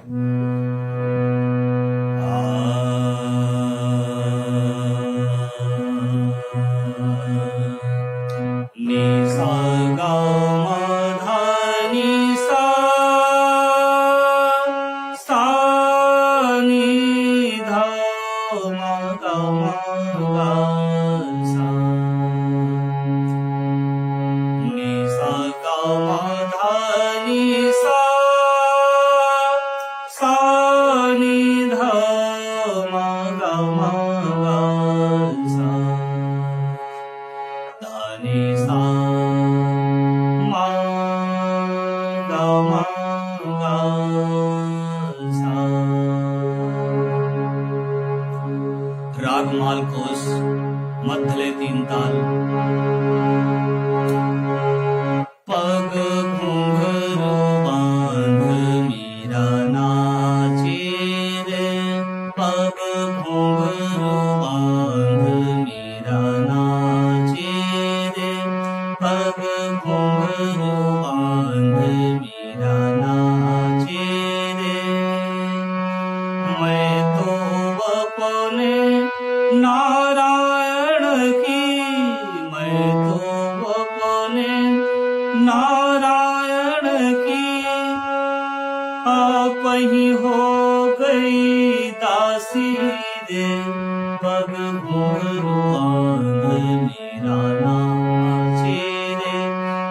नि सा ग म ध नि सा सा नि ध म ग म ग सा नि सा ग म ध नि सा सा नि ध म ग म ग सा ध नि सा म ग म ग सा। राग मालकोस मधले 3 ताल। पग घुंघरू बांध मीरा नाचे रे, पग घुंघरू बांध मीरा नाचे रे, पग घुंघरू बांध मीरा नाचे रे। मैं तो अपने नारायण की, मैं तो अपने नारायण की आप ही हो गई दासी रे, पग घुंघरू बांध मीरा नाचे रे,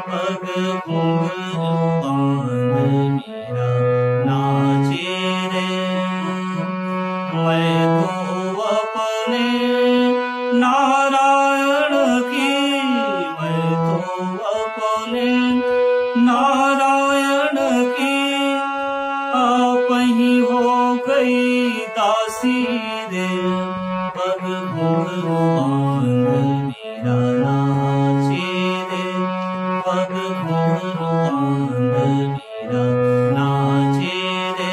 पग घुंघरू बांध मीरा नाचे रे। मैं तो अपने नारायण की, मैं तो अपने नारायण की आप ही हो गई दासी रे, पग घुंघरू बांध मीरा नाचे रे, पग घुंघरू बांध मीरा नाचे रे।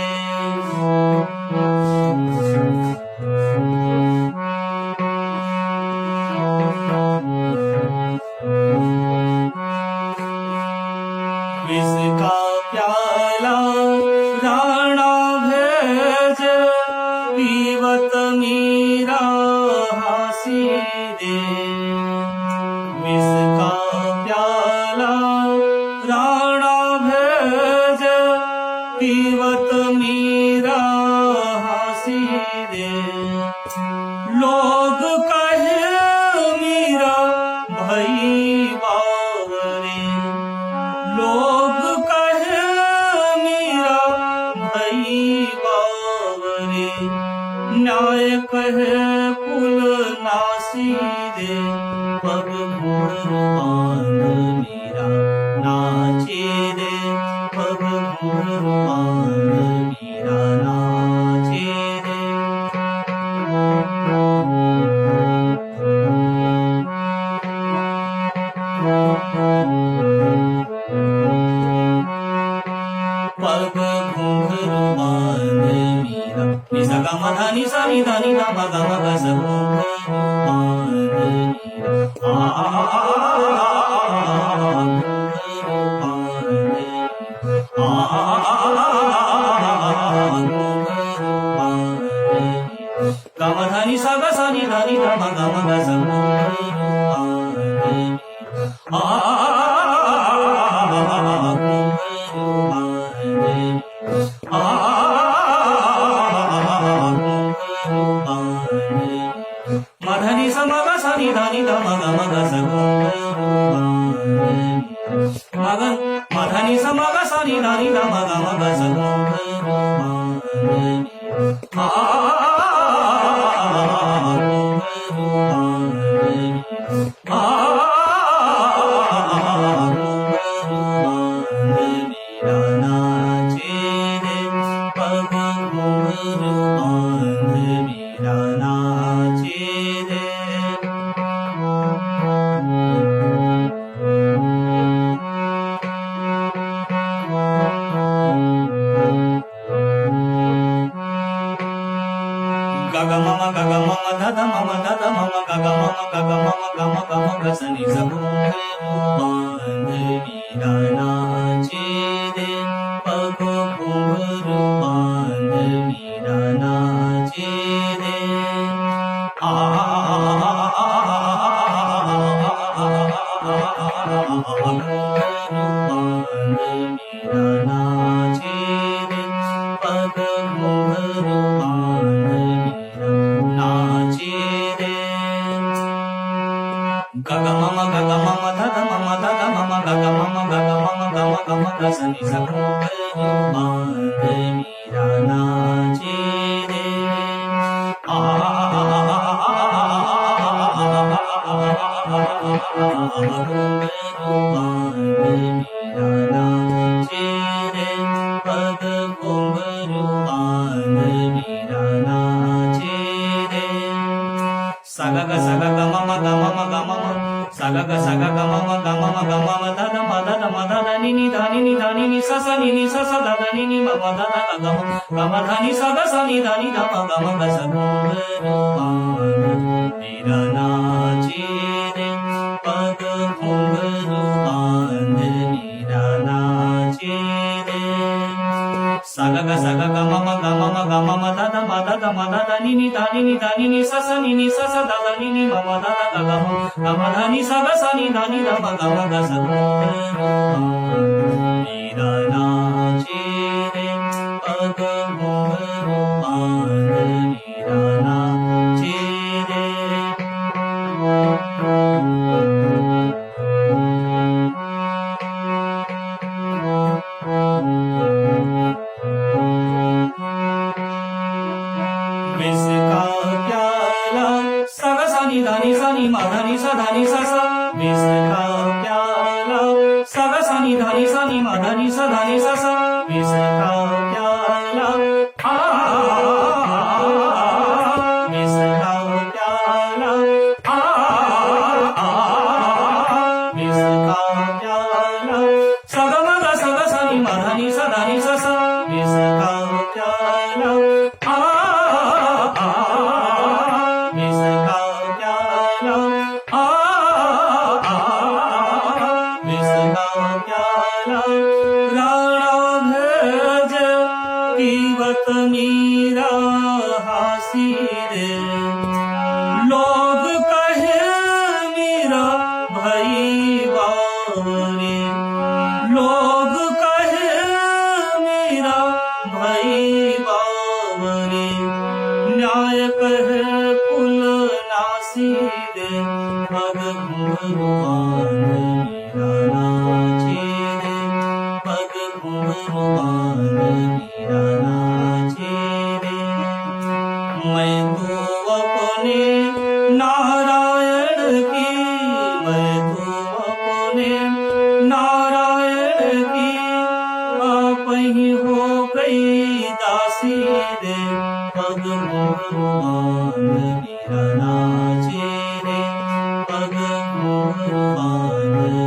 विष का प्याला राणा भेज, पीवत मीरा हासी रे। विष का प्याला राणा भेज, पीवत मीरा हासी रे। लोग कहे मीरा भई बावरे, लोग कहे मीरा भई बावरे, न्याय कहे कुल नासी रे, पग घुंघरू बांध मीरा नाचे रे, पग घुंघरू बांध मीरा नाचे रे। पग घुंघरू बांध मीरा, नि सा ग म ध नि सा नि ध नि ध म ग म ग सा, घुंघरू बांध मीरा। घुंघरू बांध मीरा, घुंघरू बांध मीरा। ग म ध नि सा ग सा नि ध नि ध म ग म ग सा, घुंघरू बांध मीरा। घुंघरू बांध मीरा, घुंघरू बांध मीरा। म ध नि सा म ग सा नि ध नि ध म ग म ग सा, घुंघरू बांध मीरा। म ध नि सा म ग सा नि ध नि ध म ग म ग सा, घुंघरू बांध मीरा। घुंघरू बांध मीरा, घुंघरू बांध मीरा नाचे रे, पग घुंघरू बांध मीरा नाचे रे। ग ग म म ग ग म म ध ध म म ध ध म म ग सा नि सा घुंघरू बांध मीरा नाचे रे घुंघरू बांध मीरा नाचे रे पग घुंघरू बांध मीरा नाचे रे सा ग ग सा ग ग म म ग म म ग म म सा ग ग सा ग ग म म ग म म ग म म ध ध म ध ध म ध ध नि नि ध नि नि ध नि नि सा सा नि नि सा सा ध ध नि नि म म ध ध ग ग म ध नि सा ग सा नि ध नि ध म ग म ग सा घुंघरू बांध मीरा नाचे रे पग घुंघरू बांध मीरा नाचे रे सा ग ग सा ग ग म म ग म म ग म म ध ध म ध ध म ध ध नि नि ध नि नि ध नि नि सा सा नि नि सा सा ध ध नि नि म म ध ध ग ग म ध नि सा ग सा नि ध नि ध म ग म ग सा घुंघरू बांध मीरा नाचे रे पग घुंघरू बांध मीरा नाचे रे विष का प्याला सा ग सा नि ध नि सा नि म ध नि सा ध नि सा सा विष का प्याला सा ग सा नि ध नि सा नि म ध नि सा ध नि सा सा विष का प्याला विष का प्याला विष का प्याला सा ग म ग सा ग सा नि म ध नि सा ध नि सा सा विष का प्याला विष का प्याला विष का प्याला राणा भेज पीवत मीरा हासी रे लोग कहे मीरा भई बावरे लोग कहे मीरा भई बावरे न्याय कहे कुल नासी रे पग घुंघरू बांध मीरा नाचे रे पग घुंघरू बांध मीरा नाचे रे मैं तो अपने नारायण की मैं तो अपने नारायण की आप ही हो गई दासी रे पग घुंघरू बांध मीरा नाचे रे पग घुंघरू बांध